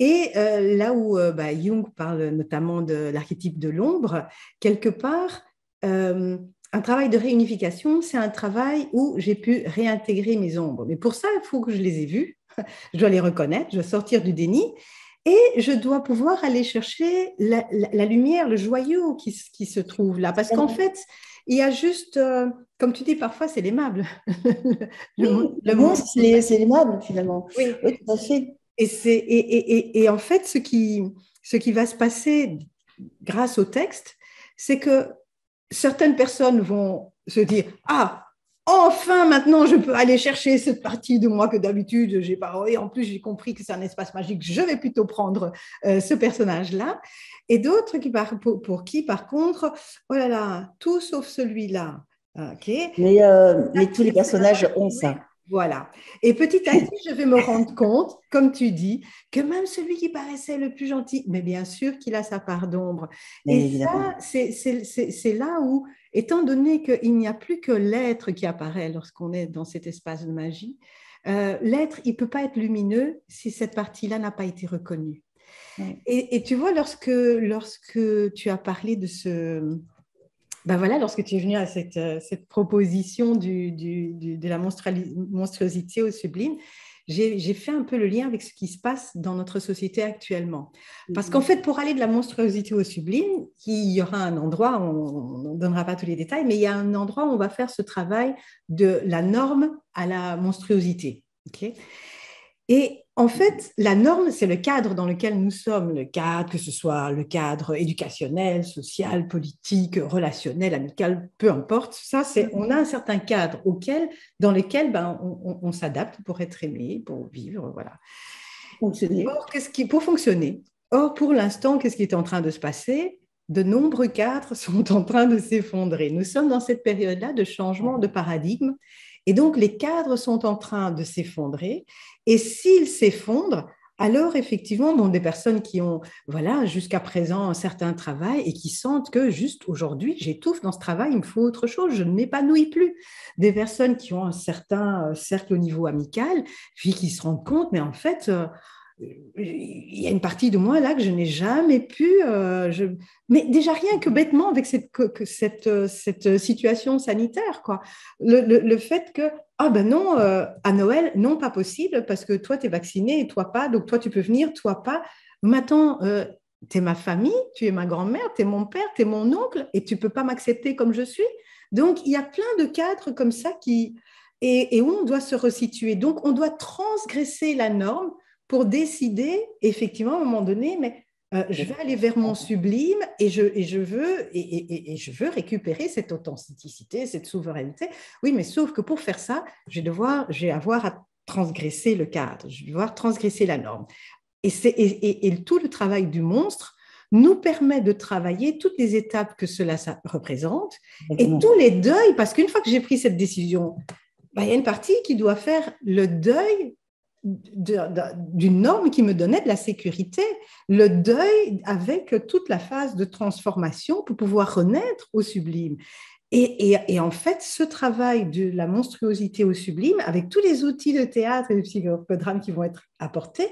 Et là où Jung parle notamment de l'archétype de l'ombre, quelque part, un travail de réunification, c'est un travail où j'ai pu réintégrer mes ombres. Mais pour ça, il faut que je les ai vues, je dois les reconnaître, je dois sortir du déni et je dois pouvoir aller chercher la lumière, le joyau qui se trouve là. Parce qu'en fait, il y a juste, comme tu dis, parfois c'est l'aimable. Le monstre, c'est l'aimable finalement. Oui, tout à fait. Et en fait, ce qui va se passer grâce au texte, c'est que certaines personnes vont se dire « Ah, enfin, maintenant, je peux aller chercher cette partie de moi que d'habitude, j'ai pas... Et en plus, j'ai compris que c'est un espace magique, je vais plutôt prendre ce personnage-là. » Et d'autres pour qui, par contre, oh là là, tout sauf celui-là. Okay. Mais tous les personnages ont ça. Voilà. Et petit à petit, je vais me rendre compte, comme tu dis, que même celui qui paraissait le plus gentil, mais bien sûr qu'il a sa part d'ombre. Et ça, c'est là où, étant donné qu'il n'y a plus que l'être qui apparaît lorsqu'on est dans cet espace de magie, l'être, il ne peut pas être lumineux si cette partie-là n'a pas été reconnue. Oui. Et tu vois, lorsque tu as parlé de ce... Ben voilà, lorsque tu es venu à cette proposition de la monstruosité au sublime, j'ai fait un peu le lien avec ce qui se passe dans notre société actuellement. Parce qu'en fait, pour aller de la monstruosité au sublime, il y aura un endroit, on ne donnera pas tous les détails, mais il y a un endroit où on va faire ce travail de la norme à la monstruosité. Okay. Et en fait, la norme, c'est le cadre dans lequel nous sommes, le cadre, que ce soit le cadre éducationnel, social, politique, relationnel, amical, peu importe. Ça, on a un certain cadre dans lequel on s'adapte pour être aimé, pour vivre, voilà. Fonctionner. Or, pour fonctionner. Or, pour l'instant, qu'est-ce qui est en train de se passer? De nombreux cadres sont en train de s'effondrer. Nous sommes dans cette période-là de changement de paradigme. Et donc, les cadres sont en train de s'effondrer. Et s'ils s'effondrent, alors effectivement, des personnes qui ont, voilà, jusqu'à présent un certain travail et qui sentent que juste aujourd'hui, j'étouffe dans ce travail, il me faut autre chose, je ne m'épanouis plus. Des personnes qui ont un certain cercle au niveau amical, puis qui se rendent compte, mais en fait, il y a une partie de moi là que je n'ai jamais pu... Mais déjà rien que bêtement avec cette situation sanitaire, quoi. Le fait que, ah ben non, à Noël, non, pas possible, parce que toi, tu es vacciné et toi pas, donc toi, tu peux venir, toi pas. Maintenant, tu es ma famille, tu es ma grand-mère, tu es mon père, tu es mon oncle, et tu peux pas m'accepter comme je suis. Donc, il y a plein de cadres comme ça et où on doit se resituer. Donc, on doit transgresser la norme pour décider, effectivement, à un moment donné, mais je vais aller vers mon sublime et je veux récupérer cette authenticité, cette souveraineté. Oui, mais sauf que pour faire ça, je vais avoir à transgresser le cadre, je vais devoir transgresser la norme. Et tout le travail du monstre nous permet de travailler toutes les étapes que cela ça représente et tous les deuils, parce qu'une fois que j'ai pris cette décision, il y a une partie qui doit faire le deuil d'une norme qui me donnait de la sécurité, le deuil avec toute la phase de transformation pour pouvoir renaître au sublime. Et en fait, ce travail de la monstruosité au sublime, avec tous les outils de théâtre et de psychodrame qui vont être apportés,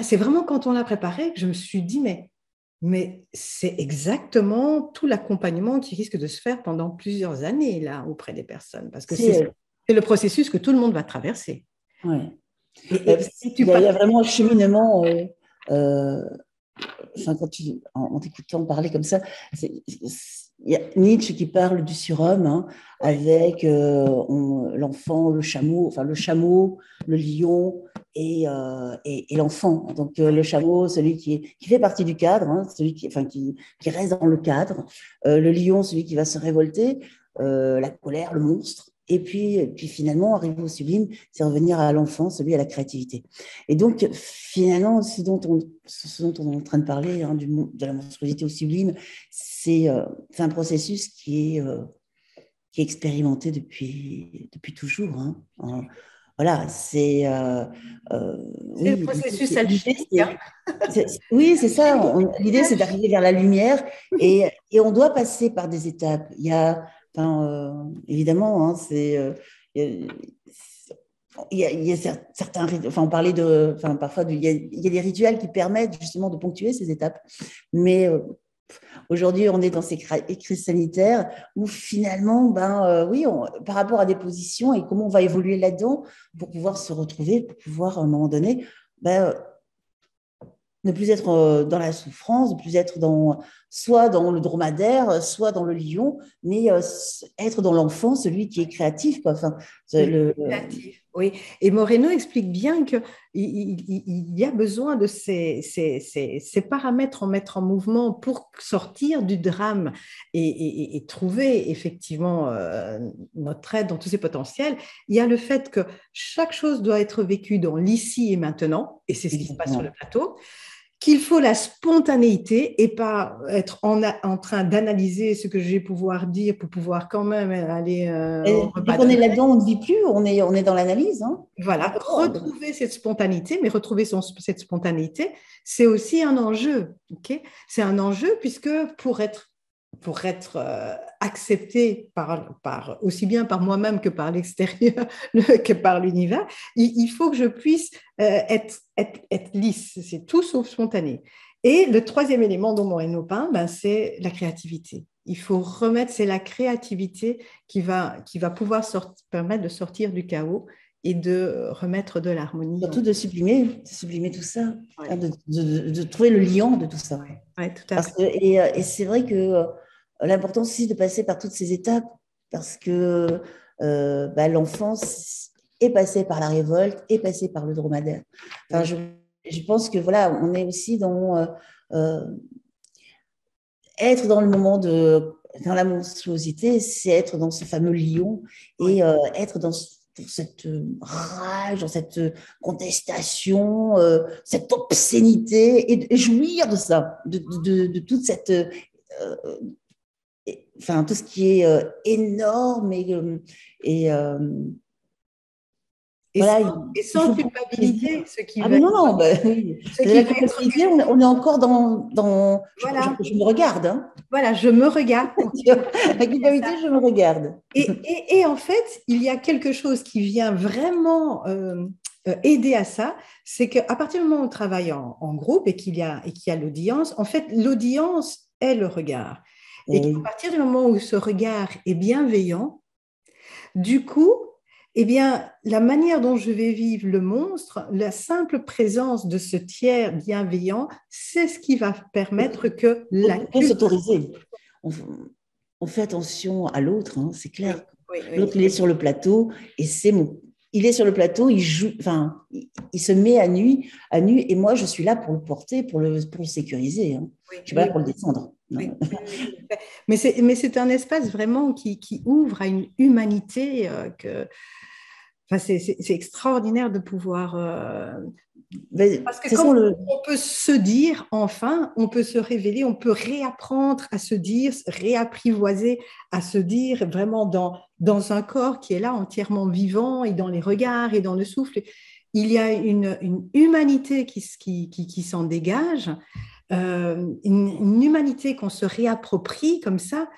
c'est vraiment quand on l'a préparé que je me suis dit, mais c'est exactement tout l'accompagnement qui risque de se faire pendant plusieurs années là auprès des personnes, parce que c'est le processus que tout le monde va traverser. Ouais. Il y a vraiment un cheminement. En t'écoutant parler comme ça, il y a Nietzsche qui parle du surhomme, avec l'enfant, le chameau, le lion et l'enfant. Donc le chameau, celui qui fait partie du cadre, celui qui reste dans le cadre. Le lion, celui qui va se révolter. La colère, le monstre. Et puis finalement, arriver au sublime, c'est revenir à l'enfant, celui à la créativité. Et donc, finalement, ce dont on est en train de parler, de la monstruosité au sublime, c'est un processus qui est expérimenté depuis toujours. Voilà, c'est le processus alchimique. Oui, c'est ça. L'idée, c'est d'arriver vers la lumière et on doit passer par des étapes. Il y a, évidemment, il y a certains, on parlait parfois, il y a des rituels qui permettent justement de ponctuer ces étapes. Mais aujourd'hui, on est dans ces crises sanitaires où finalement, oui, par rapport à des positions et comment on va évoluer là-dedans pour pouvoir se retrouver, pour pouvoir à un moment donné, ne plus être dans la souffrance, ne plus être soit dans le dromadaire, soit dans le lion, mais être dans l'enfant, celui qui est créatif, quoi. Créatif, oui. Et Moreno explique bien qu'il y a besoin de ces paramètres à mettre en mouvement pour sortir du drame et trouver effectivement notre aide dans tous ses potentiels. Il y a le fait que chaque chose doit être vécue dans l'ici et maintenant, et c'est ce qui se passe sur le plateau, qu'il faut la spontanéité et pas être en train d'analyser ce que je vais pouvoir dire pour pouvoir quand même aller au repas. Dès qu'on est là-dedans, on ne vit plus, on est dans l'analyse. Voilà, retrouver cette spontanéité, mais retrouver cette spontanéité, c'est aussi un enjeu. Okay, c'est un enjeu puisque pour être accepté aussi bien par moi-même que par l'extérieur, que par l'univers, il faut que je puisse être lisse. C'est tout sauf spontané. Et le troisième élément dont Moreno parle, c'est la créativité. Il faut remettre, c'est la créativité qui va pouvoir permettre de sortir du chaos et de remettre de l'harmonie. Surtout de sublimer tout ça, ouais. de trouver le liant de tout ça. Ouais, tout à fait. Et c'est vrai que l'important aussi de passer par toutes ces étapes, parce que l'enfance est passée par la révolte, est passée par le dromadaire. Enfin, je pense que voilà, on est aussi dans être dans le moment dans la monstruosité, c'est être dans ce fameux lion et être dans cette rage, dans cette contestation, cette obscénité et jouir de ça, de toute cette tout ce qui est énorme et sans culpabilité, ce qui va non, oui. La culpabilité, on est encore dans voilà. Je me regarde. Voilà, je me regarde. La culpabilité, je me regarde. Et en fait, il y a quelque chose qui vient vraiment aider à ça, c'est qu'à partir du moment où on travaille en groupe et qu'il y a l'audience, en fait, l'audience est le regard. Et qu'à partir du moment où ce regard est bienveillant, du coup, la manière dont je vais vivre le monstre, la simple présence de ce tiers bienveillant, c'est ce qui va permettre que on peut s'autoriser. On fait attention à l'autre, c'est clair. Oui. L'autre, il est sur le plateau et c'est il est sur le plateau, il joue, enfin, il se met à nu, et moi, je suis là pour le porter, pour le sécuriser. Hein. Oui, Je suis pas là oui, pour le descendre. oui, Non. oui, oui, tout à fait. Mais c'est un espace vraiment qui ouvre à une humanité enfin, c'est extraordinaire de pouvoir. Mais, de Parce que toute façon, quand on peut se dire, enfin, on peut se révéler, on peut réapprendre à se dire, réapprivoiser à se dire vraiment dans un corps qui est là entièrement vivant et dans les regards et dans le souffle. Il y a une humanité qui s'en dégage, une humanité qu'on se réapproprie comme ça,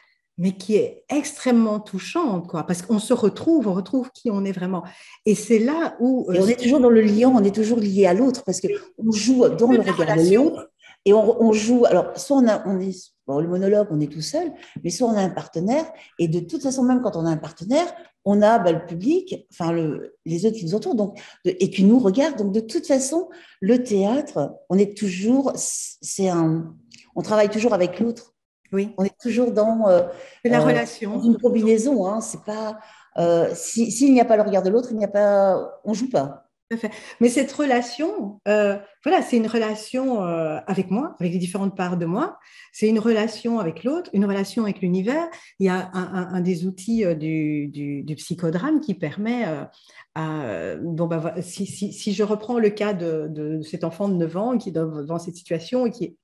mais qui est extrêmement touchante, quoi, parce qu'on on retrouve qui on est vraiment. Et c'est là où et on est toujours dans le lien, on est toujours lié à l'autre parce qu'on joue dans le de la regard de relation. l'autre et on joue. Alors, soit on est, bon, le monologue, on est tout seul, mais soit on a un partenaire. Et de toute façon, même quand on a un partenaire, on a le public, enfin les autres qui nous entourent donc, et qui nous regardent. Donc, de toute façon, le théâtre, on est toujours, on travaille toujours avec l'autre. Oui, On est toujours c'est la dans relation. une combinaison. Hein, c'est pas, s'il n'y a pas le regard de l'autre, il n'y a pas, on joue pas. Tout à fait. Mais cette relation, voilà, c'est une relation avec moi, avec les différentes parts de moi. C'est une relation avec l'autre, une relation avec l'univers. Il y a un des outils du psychodrame qui permet, bon, bah, si je reprends le cas de cet enfant de 9 ans qui est dans cette situation et qui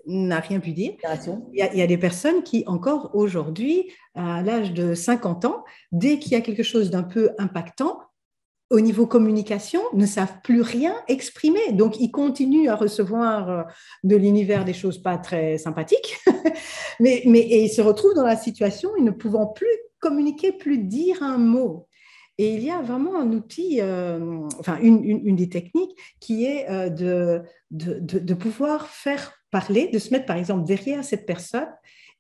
n'a rien pu dire, il y a des personnes qui, encore aujourd'hui, à l'âge de 50 ans, dès qu'il y a quelque chose d'un peu impactant, au niveau communication, ne savent plus rien exprimer. Donc, ils continuent à recevoir de l'univers des choses pas très sympathiques, et ils se retrouvent dans la situation, ils ne pouvant plus communiquer, plus dire un mot. Et il y a vraiment un outil, enfin une des techniques qui est de pouvoir faire parler, de se mettre par exemple derrière cette personne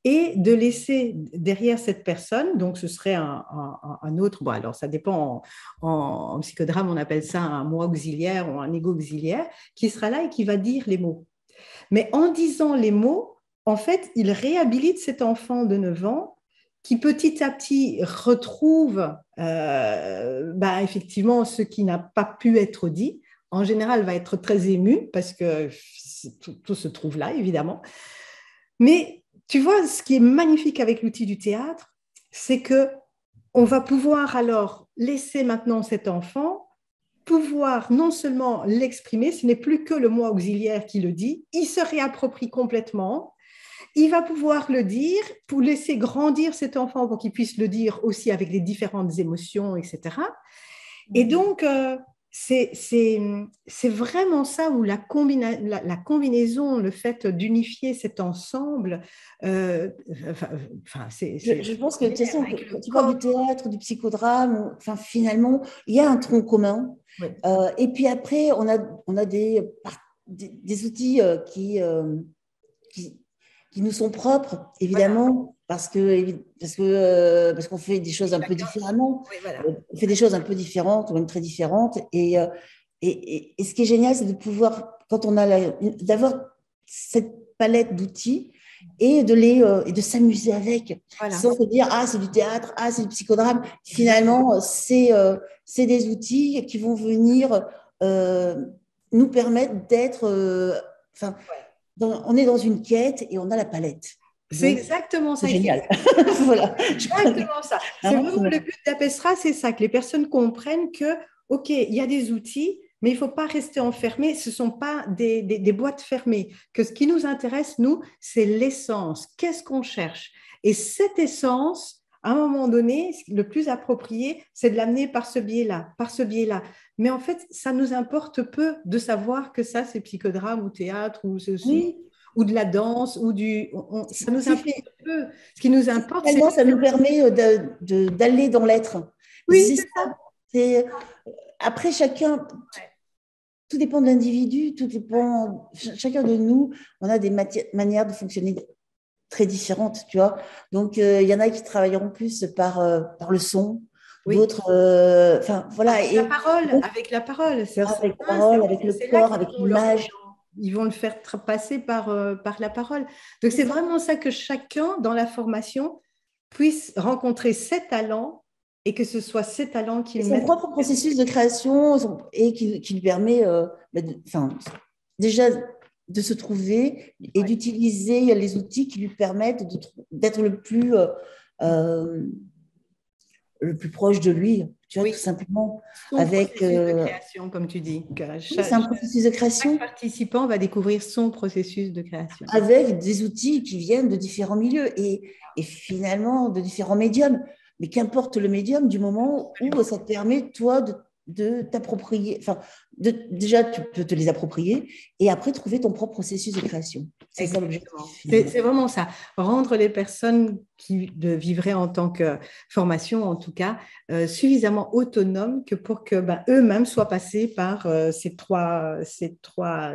et de laisser derrière cette personne, donc ce serait un autre, bon alors ça dépend, en psychodrame on appelle ça un moi auxiliaire ou un ego auxiliaire, qui sera là et qui va dire les mots. Mais en disant les mots, en fait, il réhabilite cet enfant de 9 ans qui petit à petit retrouve bah, effectivement ce qui n'a pas pu être dit. En général, va être très ému parce que tout se trouve là, évidemment. Mais tu vois, ce qui est magnifique avec l'outil du théâtre, c'est que on va pouvoir alors laisser maintenant cet enfant pouvoir non seulement l'exprimer, ce n'est plus que le moi auxiliaire qui le dit, il se réapproprie complètement, il va pouvoir le dire pour laisser grandir cet enfant pour qu'il puisse le dire aussi avec les différentes émotions, etc. Et donc, c'est vraiment ça où la combinaison, le fait d'unifier cet ensemble, Je pense que de toute façon, avec le quand tu parles corps. du théâtre, du psychodrame, enfin, finalement, il y a un tronc commun. Oui. Et puis après, on a des outils qui, qui nous sont propres, Voilà. évidemment, parce qu'on fait des choses un peu différemment. Oui, voilà. On fait des choses un peu différentes, ou même très différentes. Et ce qui est génial, c'est de pouvoir, quand on a d'avoir cette palette d'outils et de s'amuser avec, Voilà. sans se dire, ah, c'est du théâtre, ah, c'est du psychodrame. Finalement, c'est des outils qui vont venir nous permettre d'être, enfin, on est dans une quête et on a la palette. C'est Donc, exactement c'est ça. génial. Voilà. Exactement ça. C'est Hein, vraiment le but d'Apestra, c'est ça, que les personnes comprennent que, OK, il y a des outils, mais il ne faut pas rester enfermé. Ce ne sont pas des boîtes fermées. Que ce qui nous intéresse, nous, c'est l'essence. Qu'est-ce qu'on cherche? Et cette essence, à un moment donné, le plus approprié, c'est de l'amener par ce biais-là, par ce biais-là. Mais en fait, ça nous importe peu de savoir que ça, c'est psychodrame ou théâtre ou ceci, oui, ou de la danse, ou ça nous si, importe peu. Ce qui nous importe, c'est finalement, ça nous permet d'aller dans l'être. oui, C'est c'est ça. ça. C'est, après, chacun, tout dépend de l'individu, tout dépend, chacun de nous, on a des manières de fonctionner très différentes, tu vois. Donc, il y en a qui travailleront plus par le son, Oui, d'autres, enfin, voilà. avec la parole, avec la parole. C'est Avec la ça, parole, avec le c'est là corps, qu'ils avec font leur l'image. talent. Ils vont le faire passer par la parole. Donc, c'est vraiment ça que chacun, dans la formation, puisse rencontrer ses talents Et que ce soit ses talents Et qu'il son met. propre processus de création et qui lui permet déjà de se trouver et Ouais. d'utiliser les outils qui lui permettent d'être euh, le plus proche de lui, tu vois, tout Oui, simplement. son Avec, processus de création, comme tu dis. Que oui, c'est un processus de chaque création participant va découvrir son processus de création. avec des outils qui viennent de différents milieux et finalement de différents médiums. Mais qu'importe le médium, du moment où ça te permet, toi, de t'approprier, déjà, tu peux te les approprier et après trouver ton propre processus de création. C'est ça l'objectif, Exactement. finalement. C'est vraiment ça. Rendre les personnes qui vivraient en tant que formation, en tout cas, suffisamment autonomes que pour que eux-mêmes soient passés par ces trois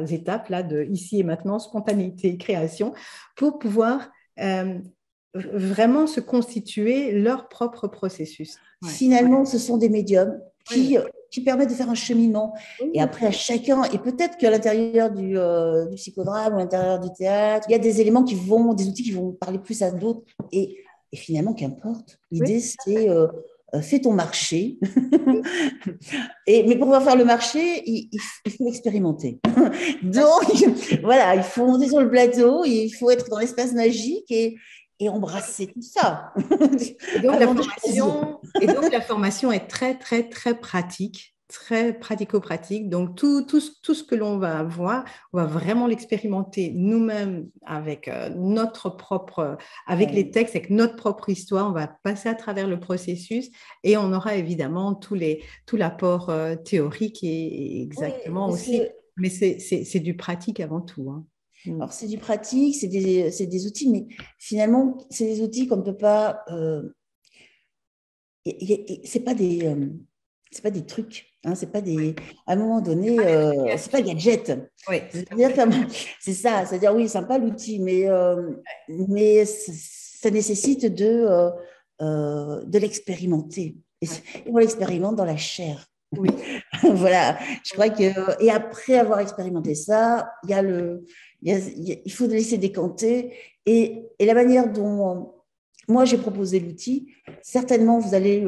étapes-là de ici et maintenant, spontanéité et création, pour pouvoir vraiment se constituer leur propre processus. Ouais. Finalement, ce sont des médiums Oui, oui. qui permettent de faire un cheminement. Et Oui, après, à chacun, et peut-être qu'à l'intérieur du psychodrame ou à l'intérieur du théâtre, il y a des éléments des outils qui vont parler plus à d'autres. Et finalement, qu'importe. oui, L'idée, c'est fais ton marché. Mais pour pouvoir faire le marché, il faut expérimenter. Donc, voilà, il faut monter sur le plateau, il faut être dans l'espace magique et embrasser tout ça Et donc, avant de choisir. et donc, la formation est très, très, très pratico-pratique. Donc, tout ce que l'on va avoir, on va vraiment l'expérimenter nous-mêmes avec avec les Ouais. textes, avec notre propre histoire. On va passer à travers le processus et on aura évidemment tout l'apport théorique et Oui, exactement parce aussi. que Mais c'est du pratique avant tout. Hein. Mm. alors c'est du pratique, c'est des outils, mais finalement, c'est des outils qu'on ne peut pas. C'est pas des trucs. Hein, c'est pas des. À un moment donné, c'est pas gadget. Oui, C'est-à-dire c'est ça. C'est-à-dire oui, sympa l'outil, mais ça nécessite de l'expérimenter. Et on l'expérimente dans la chair. oui. Voilà, je crois que et après avoir expérimenté ça, il faut laisser décanter et la manière dont moi j'ai proposé l'outil, certainement vous allez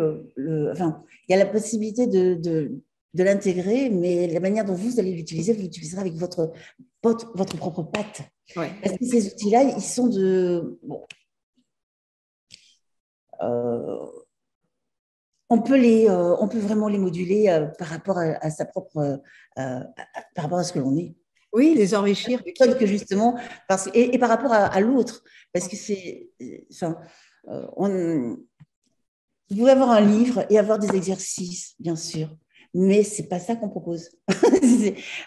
enfin, il y a la possibilité de l'intégrer, mais la manière dont vous allez l'utiliser, vous l'utiliserez avec votre propre patte. Ouais. Parce que ces outils-là, ils sont euh, on peut vraiment les moduler par rapport à sa propre, par rapport à ce que l'on est. Oui, les enrichir de qui on Que justement, et par rapport à l'autre, parce que enfin, on, vous pouvez avoir un livre et avoir des exercices, bien sûr, mais c'est pas ça qu'on propose.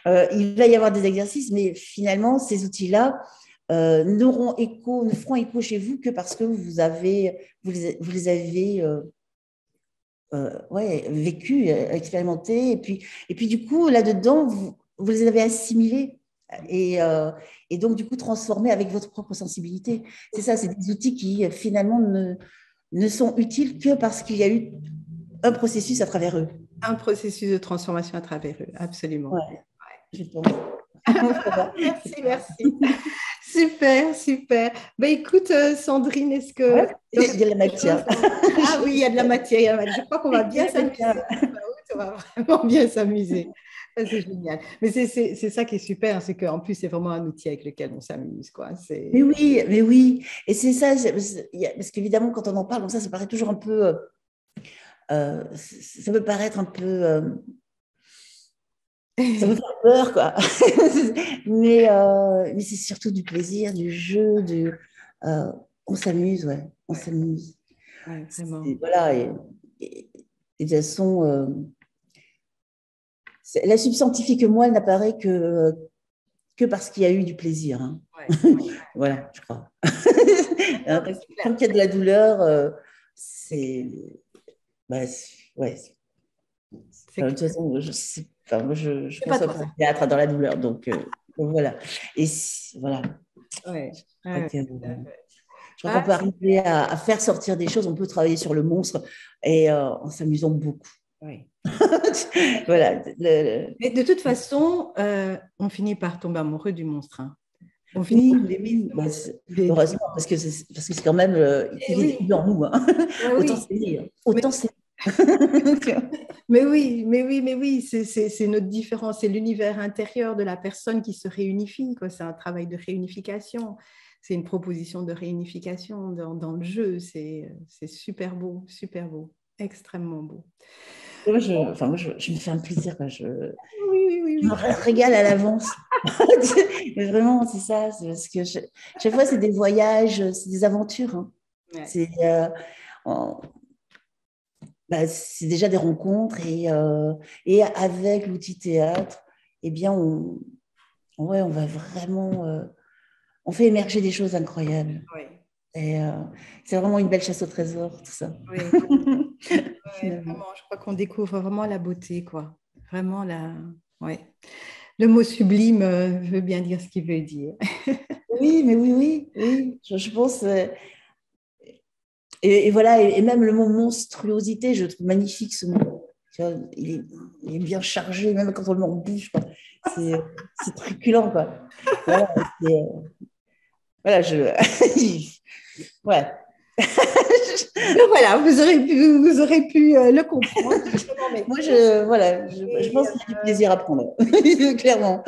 Il va y avoir des exercices, mais finalement, ces outils-là ne feront écho chez vous que parce que vous les avez ouais, vécu, expérimenté. Et puis du coup, là-dedans, vous les avez assimilés et donc, du coup, transformés avec votre propre sensibilité. C'est ça, c'est des outils qui, finalement, ne sont utiles que parce qu'il y a eu un processus à travers eux. un processus de transformation à travers eux, absolument. Ouais, je pense. Voilà. Merci, merci. Super, super. Ben, écoute, Sandrine, est-ce que Ouais, tu aurais il y a la quelque chose matière. Ah oui, il y a de la matière. Je crois qu'on va Il y a bien la s'amuser. matière. On va vraiment bien s'amuser. Ça, c'est génial. Mais c'est ça qui est super, c'est qu'en plus, c'est vraiment un outil avec lequel on s'amuse, quoi. Mais oui, mais oui. Et c'est ça, parce qu'évidemment, quand on en parle comme ça paraît toujours un peu, ça peut paraître un peu ça me fait peur, quoi. Mais c'est surtout du plaisir, du jeu, euh, on s'amuse, ouais, on Ouais, s'amuse. ouais, vraiment. Voilà, et de toute façon, la subscientifique, moi, elle n'apparaît que parce qu'il y a eu du plaisir. Hein. Ouais, Voilà, je crois. non, Hein, mais c'est tant clair. qu'il y a de la douleur, C'est clair. c'est. Bah, ouais. C'est Enfin, de clair. toute façon, moi, je C'est pas conçois toi. pas le théâtre dans la douleur, donc voilà. Voilà. Ouais, Je crois ouais, que, tout à fait. je crois Ah, qu'on peut arriver à faire sortir des choses, on peut travailler sur le monstre et en s'amusant beaucoup. ouais. Voilà. Mais de toute façon, on finit par tomber amoureux du monstre. Hein. On finit Oui, par l'aimer, ce bah, monstre. heureusement, parce que c'est quand même, Eh il est oui, en nous. Hein. ouais, Autant oui. s'aimer. Hein. Mais Autant s'aimer. Mais oui, mais oui, mais oui, c'est notre différence, c'est l'univers intérieur de la personne qui se réunifie, quoi. C'est un travail de réunification, c'est une proposition de réunification dans le jeu, c'est super beau, extrêmement beau. Moi, je me fais un plaisir, quoi. Oui, oui, oui, Je me oui. régale à l'avance. Mais vraiment, c'est ça. C'est parce que chaque fois, c'est des voyages, c'est des aventures, hein. Ouais. C'est on- c'est déjà des rencontres et avec l'outil théâtre, eh bien, ouais, on va vraiment, on fait émerger des choses incroyables. Ouais, Et c'est vraiment une belle chasse au trésor, tout ça. ouais, ouais, Finalement. vraiment, je crois qu'on découvre vraiment la beauté, quoi. Vraiment ouais. Le mot sublime veut bien dire ce qu'il veut dire. Oui, mais oui, oui, oui. Je pense. Et voilà, et même le mot monstruosité, je trouve magnifique ce mot. Tu vois, il est bien chargé, même quand on le met en bouche, quoi. C'est truculent, quoi. Voilà, voilà, ouais. Mais voilà, vous aurez pu le comprendre. Non, mais Voilà, je pense qu'il y a du plaisir à prendre. Clairement,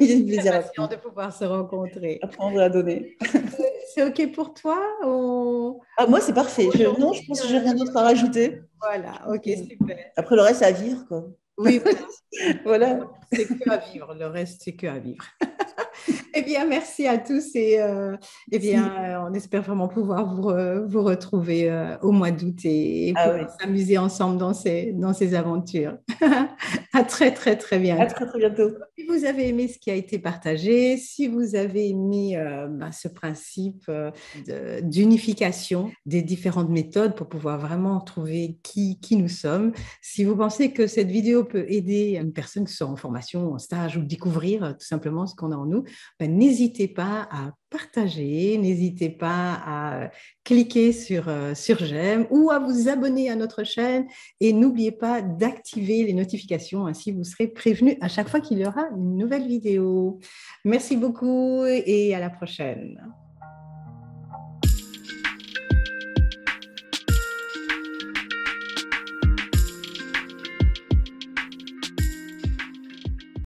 il y a du très plaisir à patient prendre, de pouvoir se rencontrer. à prendre et à donner. C'est OK pour toi? Ah, moi, c'est parfait. Non, je Aujourd'hui, pense que j'ai rien d'autre à rajouter. voilà, OK, super. Après, le reste, c'est à vivre, quoi. Oui, voilà, Voilà. c'est que à vivre. Le reste, c'est que à vivre. Eh bien, merci à tous et eh Si. bien, on espère vraiment pouvoir vous retrouver au mois d'août et Ah oui. pouvoir s'amuser ensemble dans ces aventures. À très, très, très À bientôt. très, très bientôt. Si vous avez aimé ce qui a été partagé, si vous avez aimé ce principe d'unification des différentes méthodes pour pouvoir vraiment trouver qui nous sommes, si vous pensez que cette vidéo peut aider une personne qui soit en formation, en stage ou découvrir tout simplement ce qu'on a en nous, ben, n'hésitez pas à partager, n'hésitez pas à cliquer sur j'aime ou à vous abonner à notre chaîne et n'oubliez pas d'activer les notifications, ainsi vous serez prévenu à chaque fois qu'il y aura une nouvelle vidéo. Merci beaucoup et à la prochaine.